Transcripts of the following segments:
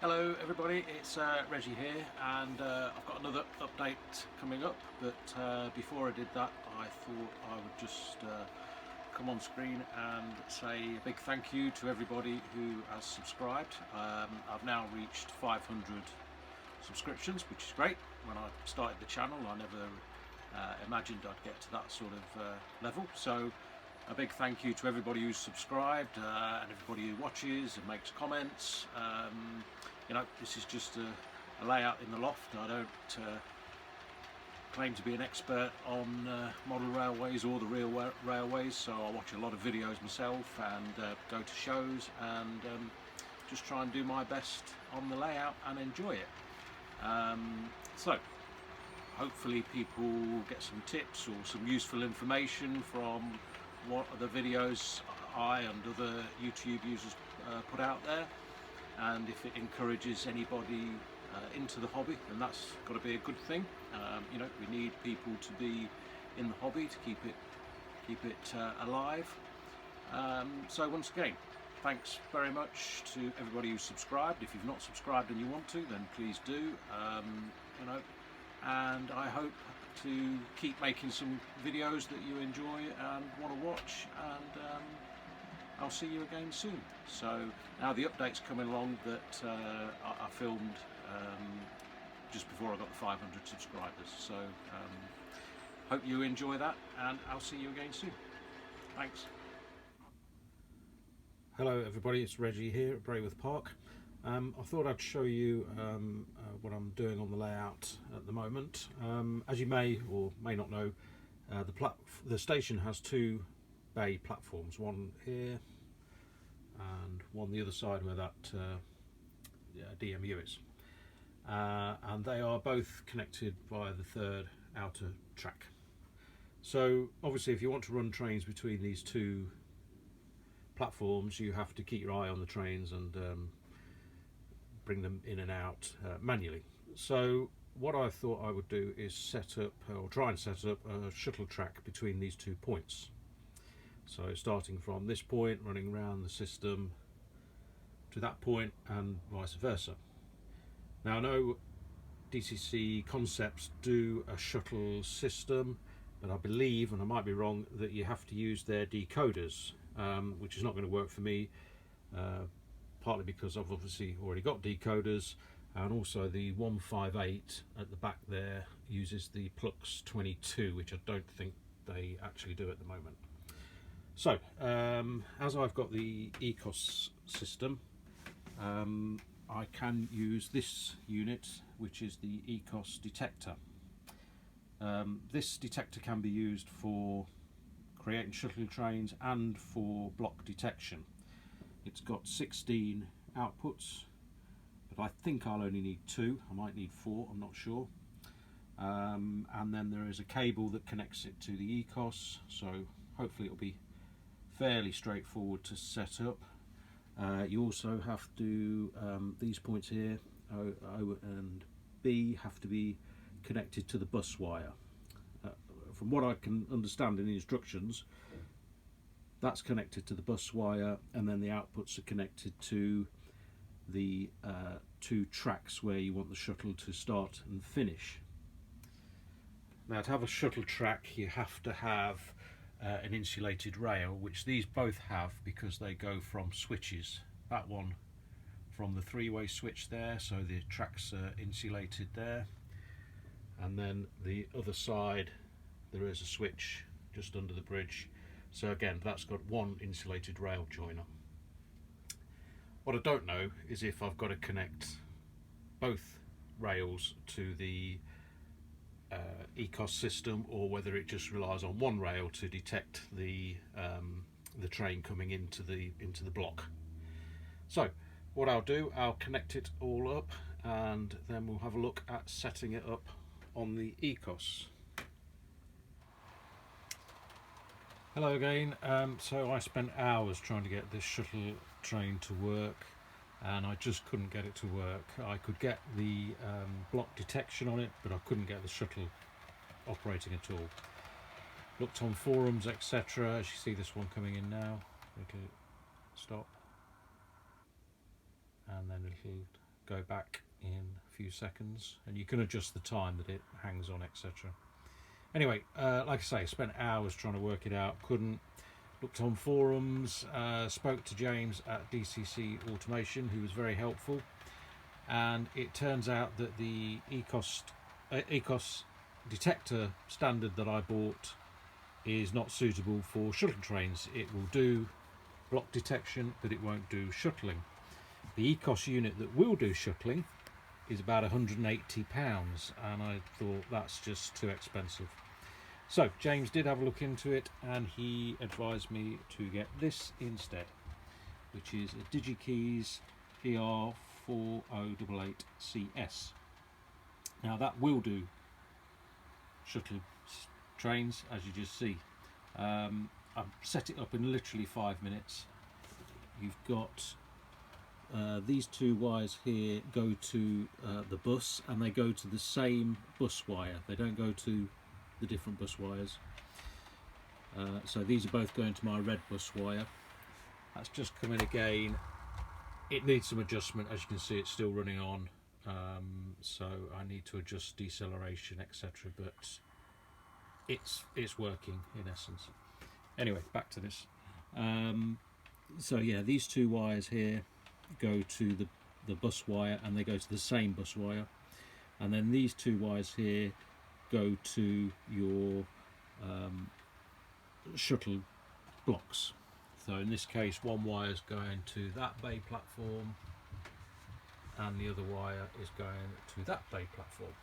Hello everybody, it's Reggie here, and I've got another update coming up, but before I did that I thought I would just come on screen and say a big thank you to everybody who has subscribed. I've now reached 500 subscriptions, which is great. When I started the channel I never imagined I'd get to that sort of level, so a big thank you to everybody who's subscribed and everybody who watches and makes comments. You know, this is just a layout in the loft. I don't claim to be an expert on model railways or the real railways, so I watch a lot of videos myself and go to shows and just try and do my best on the layout and enjoy it. So hopefully people get some tips or some useful information from what the videos I and other YouTube users put out there, and if it encourages anybody into the hobby, then that's got to be a good thing. You know, we need people to be in the hobby to keep it alive. So once again, thanks very much to everybody who's subscribed. If you've not subscribed and you want to, then please do. You know, and I hope to keep making some videos that you enjoy and want to watch, and I'll see you again soon. So now the update's coming along that I filmed just before I got the 500 subscribers, so hope you enjoy that, and I'll see you again soon. Thanks. Hello everybody, it's Reggie here at Brayworth Park. I thought I'd show you what I'm doing on the layout at the moment. As you may or may not know, the station has two bay platforms, one here and one the other side where that DMU is, and they are both connected via the third outer track. So obviously if you want to run trains between these two platforms, you have to keep your eye on the trains and bring them in and out manually. So what I thought I would do is set up, or try and set up, a shuttle track between these 2 points. So starting from this point, running around the system to that point and vice versa. Now I know DCC Concepts do a shuttle system, but I believe, and I might be wrong, that you have to use their decoders, which is not going to work for me. Partly because I've obviously already got decoders, and also the 158 at the back there uses the Plux 22, which I don't think they actually do at the moment. So as I've got the ECOS system, I can use this unit, which is the ECOS detector. This detector can be used for creating shuttle trains and for block detection. It's got 16 outputs, but I think I'll only need 2. I might need 4, I'm not sure. And then there is a cable that connects it to the ECOS, so hopefully it'll be fairly straightforward to set up. You also have to, these points here, O and B, have to be connected to the bus wire. From what I can understand in the instructions, that's connected to the bus wire, and then the outputs are connected to the 2 tracks where you want the shuttle to start and finish. Now, to have a shuttle track you have to have an insulated rail, which these both have because they go from switches. That one from the 3-way switch there, so the tracks are insulated there, and then the other side there is a switch just under the bridge. So again, that's got one insulated rail joiner. What I don't know is if I've got to connect both rails to the ECOS system, or whether it just relies on one rail to detect the train coming into the block. So what I'll do, I'll connect it all up, and then we'll have a look at setting it up on the ECOS. Hello again. So I spent hours trying to get this shuttle train to work, and I just couldn't get it to work. I could get the block detection on it, but I couldn't get the shuttle operating at all. Looked on forums, etc. As you see this one coming in now, it'll stop, and then it'll go back in a few seconds, and you can adjust the time that it hangs on, etc. Anyway, like I say, spent hours trying to work it out, couldn't. Looked on forums, spoke to James at DCC Automation, who was very helpful, and it turns out that the ECOS detector standard that I bought is not suitable for shuttle trains. It will do block detection, but it won't do shuttling. The ECOS unit that will do shuttling is about £180, and I thought that's just too expensive. So James did have a look into it, and he advised me to get this instead, which is a DigiKeys ER4088CS. Now that will do shuttle trains, as you just see. I've set it up in literally 5 minutes. You've got these two wires here go to the bus, and they go to the same bus wire. They don't go to the different bus wires. So these are both going to my red bus wire. That's just come in again. It needs some adjustment. As you can see, it's still running on, so I need to adjust deceleration, etc. But it's working in essence. Anyway, back to this. So yeah, these two wires here go to the bus wire, and they go to the same bus wire, and then these two wires here go to your shuttle blocks. So in this case, one wire is going to that bay platform, and the other wire is going to that bay platform.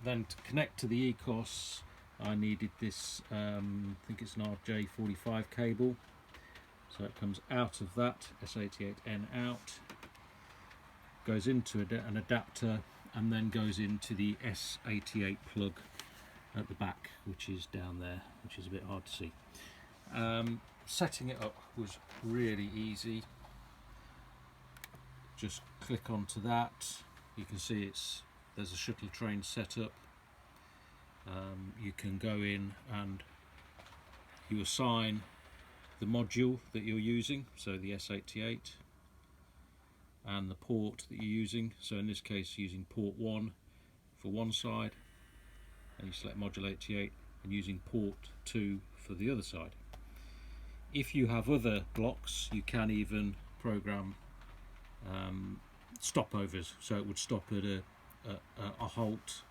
Then to connect to the ECOS, I needed this, I think it's an RJ45 cable. So it comes out of that, S88N out, goes into an adapter, and then goes into the S88 plug at the back, which is down there, which is a bit hard to see. Setting it up was really easy. Just click onto that. You can see there's a shuttle train set up. You can go in and you assign the module that you're using, so the S88, and the port that you're using. So in this case, using port 1 for one side, and you select module 88, and using port 2 for the other side. If you have other blocks, you can even program stopovers, so it would stop at a halt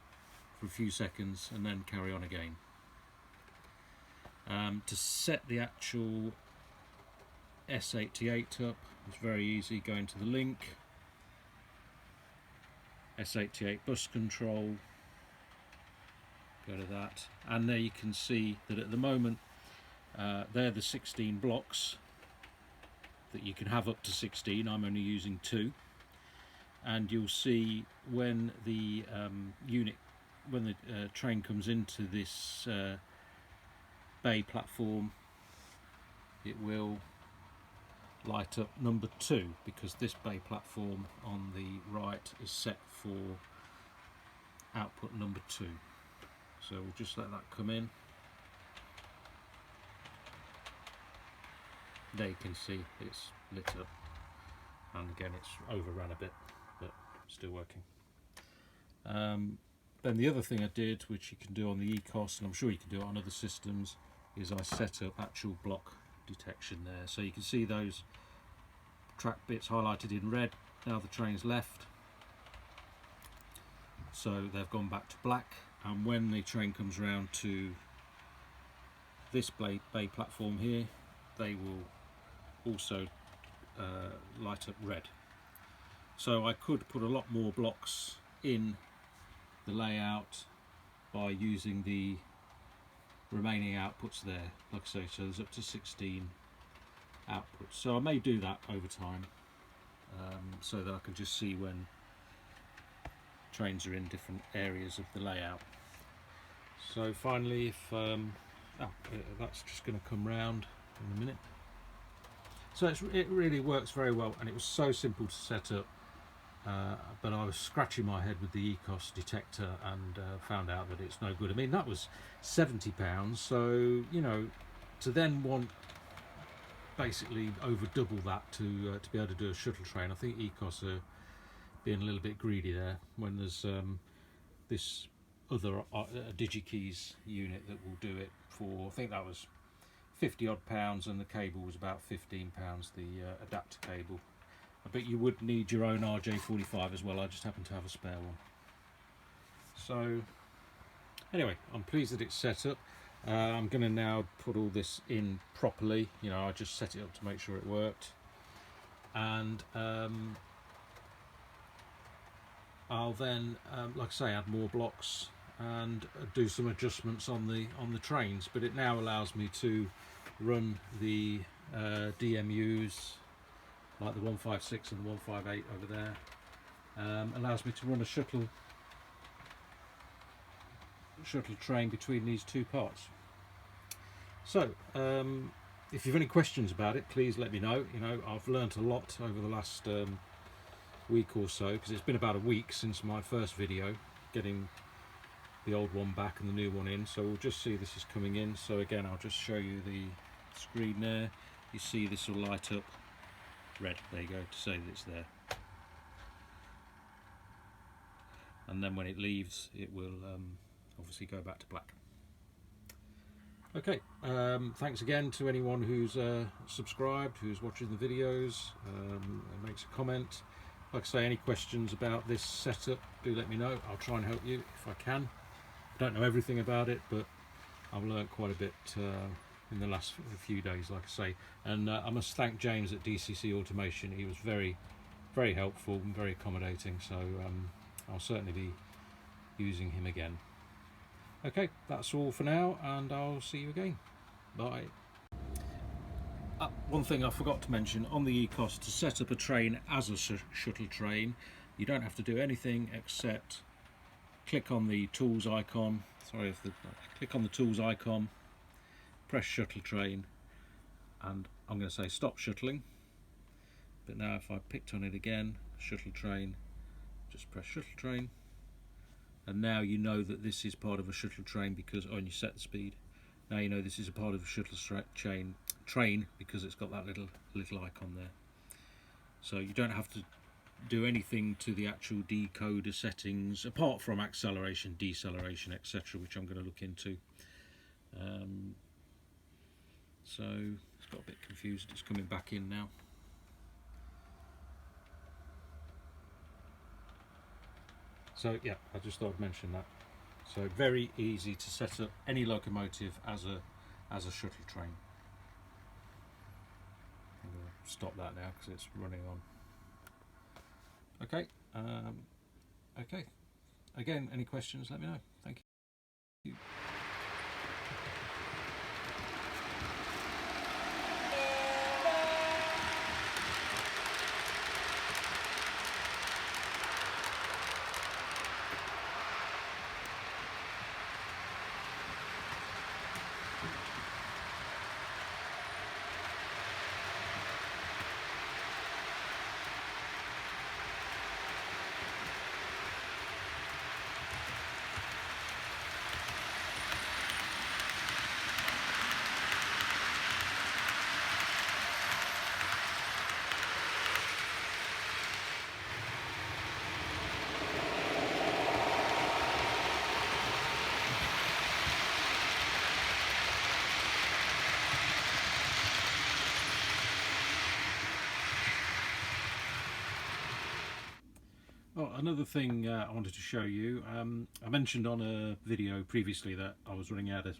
for a few seconds and then carry on again. To set the actual S88 up, it's very easy. Go into the link, S88 bus control, go to that, and there you can see that at the moment they're the 16 blocks that you can have, up to 16. I'm only using 2, and you'll see when the train comes into this bay platform, it will light up number 2, because this bay platform on the right is set for output number 2. So we'll just let that come in. There you can see it's lit up, and again it's overrun a bit, but still working. Then the other thing I did, which you can do on the ECOS, and I'm sure you can do it on other systems, is I set up actual block detection there. So you can see those track bits highlighted in red. Now the train's left, so they've gone back to black, and when the train comes round to this bay platform here, they will also light up red. So I could put a lot more blocks in the layout by using the remaining outputs there, like I say. So there's up to 16 outputs, so I may do that over time, so that I can just see when trains are in different areas of the layout. So finally, if that's just going to come round in a minute. So it really works very well, and it was so simple to set up, but I was scratching my head with the ECOS detector and found out that it's no good. I mean, that was £70, so you know, to then want basically over double that to be able to do a shuttle train. I think Ecos are being a little bit greedy there when there's this other DigiKeys unit that will do it for, I think that was £50 odd, and the cable was about £15, the adapter cable. But you would need your own RJ45 as well. I just happen to have a spare one. So anyway, I'm pleased that it's set up. I'm going to now put all this in properly. You know, I just set it up to make sure it worked, and I'll then, like I say, add more blocks and do some adjustments on the trains. But it now allows me to run the DMUs like the 156 and the 158 over there. Allows me to run a shuttle train between these two parts. So if you've any questions about it, please let me know. You know, I've learnt a lot over the last week or so, because it's been about a week since my first video, getting the old one back and the new one in. So we'll just see this is coming in. So again, I'll just show you the screen there. You see this will light up red, there you go, to say that it's there. And then when it leaves, it will obviously go back to black. Okay, thanks again to anyone who's subscribed, who's watching the videos, and makes a comment. Like I say, any questions about this setup, do let me know. I'll try and help you if I can. I don't know everything about it, but I've learnt quite a bit in the last few days, like I say. And I must thank James at DCC Automation. He was very, very helpful and very accommodating, so I'll certainly be using him again. Okay, that's all for now, and I'll see you again. Bye. One thing I forgot to mention, on the Ecos, to set up a train as a shuttle train, you don't have to do anything except click on the tools icon. Click on the tools icon, press shuttle train, and I'm going to say stop shuttling. But now if I picked on it again, shuttle train, just press shuttle train, and now you know that this is part of a shuttle train, because when you set the speed, now you know this is a part of a shuttle train because it's got that little icon there. So you don't have to do anything to the actual decoder settings apart from acceleration, deceleration, etc., which I'm going to look into. So it's got a bit confused. It's coming back in now. So yeah, I just thought I'd mention that. So very easy to set up any locomotive as a shuttle train. I'm going to stop that now because it's running on. Okay. Okay. Again, any questions? Let me know. Thank you. Oh, another thing I wanted to show you, I mentioned on a video previously that I was running out of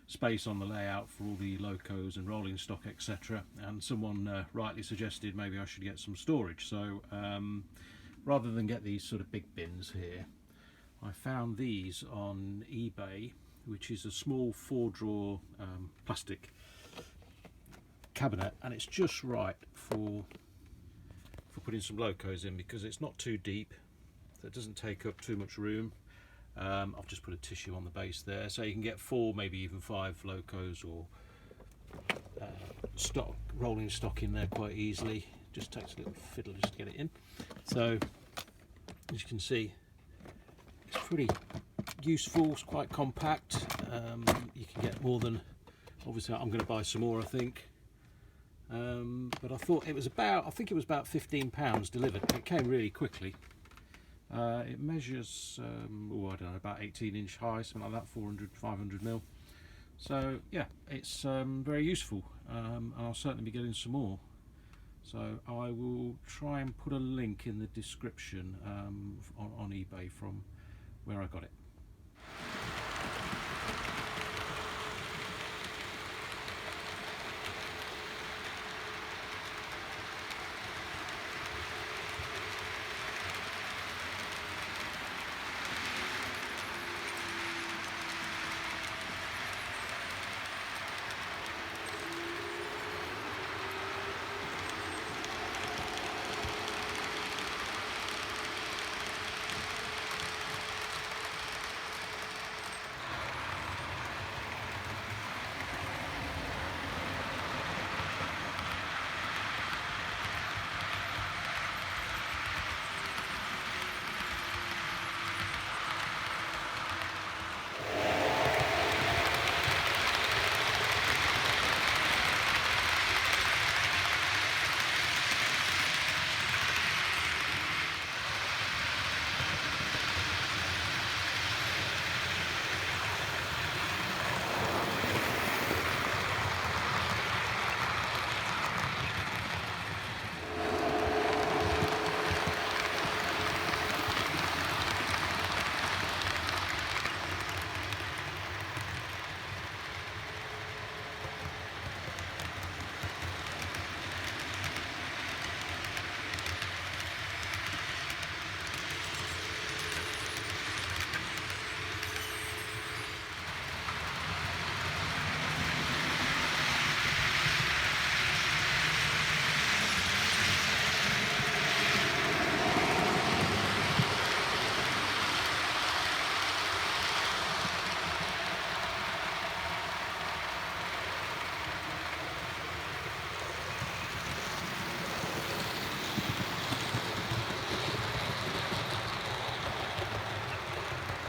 space on the layout for all the locos and rolling stock, etc., and someone rightly suggested maybe I should get some storage. So rather than get these sort of big bins here, I found these on eBay, which is a small 4-drawer plastic cabinet, and it's just right for putting some locos in, because it's not too deep, so it doesn't take up too much room. I've just put a tissue on the base there, so you can get 4, maybe even 5 locos or rolling stock in there quite easily. Just takes a little fiddle just to get it in. So as you can see, it's pretty useful. It's quite compact. You can get more than, obviously I'm going to buy some more, I think. but I thought it was about, I think it was about £15 delivered. It came really quickly. It measures, I don't know, about 18-inch high, something like that, 500 mil. So yeah, it's very useful, and I'll certainly be getting some more. So I will try and put a link in the description on eBay from where I got it.